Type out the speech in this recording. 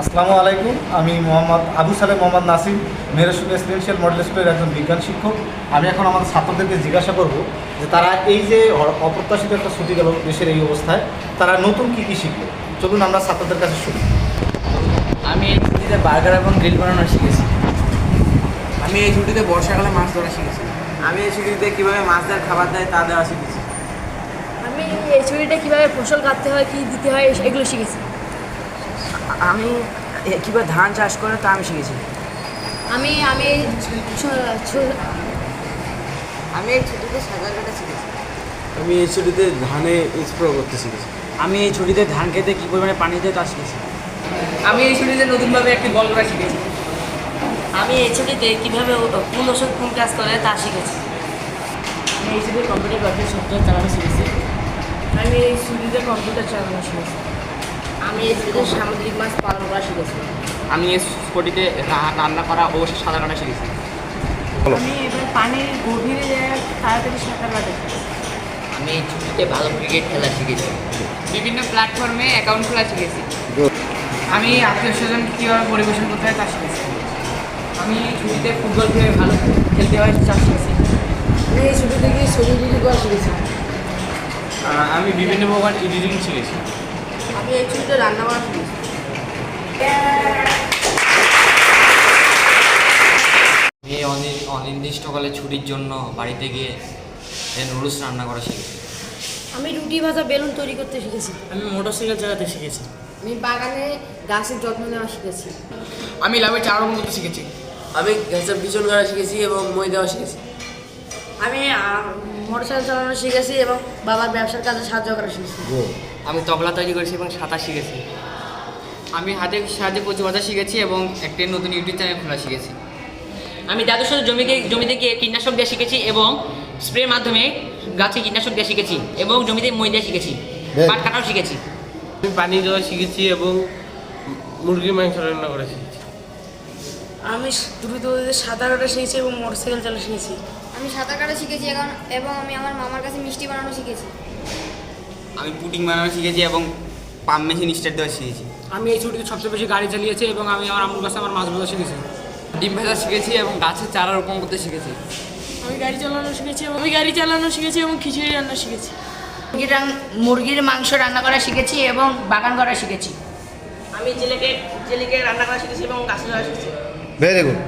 আসসালামু আলাইকুম। আমি মোহাম্মদ আবু সালেম মোহাম্মদ নাসিম, মেহেরুল রেসিডেন্সিয়াল মডেল স্কুলের একজন বিজ্ঞান শিক্ষক। আমি এখন আমাদের ছাত্রদেরকে জিজ্ঞাসা করব যে তারা এই যে অপ্রত্যাশিত একটা ছুটি গেল দেশের এই অবস্থায়, তারা নতুন কী কী শিখলো। চলুন আমরা ছাত্রদের কাছে শুনি। আমি এই ছুটিতে বার্গার এবং গ্রিল বানানো শিখেছি। আমি এই ছুটিতে বর্ষাকালে মাছ ধরা শিখেছি। আমি এই ছুটিতে কীভাবে মাছদের খাবার দেয় তা দেওয়া শিখেছি। আমি এই ছুটিতে কীভাবে ফসল কাটতে হয়, কী দিতে হয় এগুলো শিখেছি। আমি কীভাবে ধান চাষ করে তা আমি শিখেছি। আমি আমি আমি এই ছুটিতে সাঁতার কাটা শিখেছি। আমি এই ছুটিতে ধানে স্প্রে করতে শিখেছি। আমি এই ছুটিতে ধান খেতে কী পরিমাণে পানি দেয় তা শিখেছি। আমি এই ছুটিতে নতুনভাবে একটি বল করা শিখেছি। আমি এই ছুটিতে কীভাবে কোন ওষুধ কোন কাজ করে তা শিখেছি। আমি এই ছুটিতে কম্পিউটার ব্যবসার সফটওয়্যার চালানো শিখেছি। আমি এই ছুটিতে কম্পিউটার চালানো শিখেছি। আমি এই ছুটিতে সামুদ্রিক মাছ পালন করা শিখেছি। আমি এই ছুটিতে রান্না করা ও সাঁতার কাটা শিখেছি। আমি এবার পানির গভীরে তাড়াতাড়ি সাঁতার কাটতে শিখেছি। আমি এই ছুটিতে ভালো ক্রিকেট খেলা শিখেছি। বিভিন্ন প্ল্যাটফর্মে অ্যাকাউন্ট খোলা শিখেছি। আমি আত্মীয় স্বজনকে কীভাবে পরিবেশন করতে হয় তা শিখেছি। আমি এই ছুটিতে ফুটবল খেলে ভালো খেলতে হয় তা শিখেছি। আমি এই ছুটিতে গিয়ে ছবি ভিডিও করা শিখেছি। আমি বিভিন্ন প্রকার এডিটিং শিখেছি। আমি এই ছুটিতে রান্না করা শিখেছি। আমি এই অনির্দিষ্টকালে ছুটির জন্য বাড়িতে গিয়ে নুডলস রান্না করা শিখেছি। আমি রুটি ভাজা বেলুন তৈরি করতে শিখেছি। আমি মোটরসাইকেল চালাতে শিখেছি। আমি বাগানে গাছের যত্ন নেওয়া শিখেছি। আমি লাভে চারা রোপণ করতে শিখেছি। আমি গ্যাসের বিচন করা শিখেছি এবং মই দেওয়া শিখেছি। আমি মোটরসাইকেল চালানো শিখেছি এবং বাবার ব্যবসার কাজে সাহায্য করা শিখেছি। আমি তবলা তৈরি করেছি এবং সাঁতার শিখেছি। আমি হাতের সাহায্যে কচু বাঁধা শিখেছি এবং একটি নতুন ইউটিউব চ্যানেল খোলা শিখেছি। আমি দাদুর সাথে জমিতে গিয়ে কীটনাশক দেওয়া শিখেছি এবং স্প্রের মাধ্যমে গাছে কীটনাশক দেওয়া শিখেছি এবং জমিতে মই দেওয়া শিখেছি, পাট কাটাও শিখেছি। আমি পানি দেওয়া শিখেছি এবং মুরগির মাংস রান্না করা শিখেছি। আমি দ্রুত সাঁতার কাটা শিখেছি এবং মোটরসাইকেল চালানো শিখেছি। আমি সাঁতার কাটা শিখেছি এবং আমি আমার মামার কাছে মিষ্টি বানানো শিখেছি। আমি পুডিং বানানো শিখেছি এবং পাম্প মেশিন স্টার্ট দেওয়া শিখেছি। আমি এই ছুটিতে সবচেয়ে বেশি গাড়ি চালিয়েছি এবং আমি আমার আম্মুর কাছে আমার মাছ ভাজা শিখেছি। ডিম ভাজা শিখেছি এবং গাছের চারা রোপণ করতে শিখেছি। আমি গাড়ি চালানো শিখেছি এবং খিচুড়ি রান্না শিখেছি। মুরগির মাংস রান্না করা শিখেছি এবং বাগান করা শিখেছি। আমি জেলেকে রান্না করা শিখেছি এবং গাছ লাগা শিখেছি। Very good.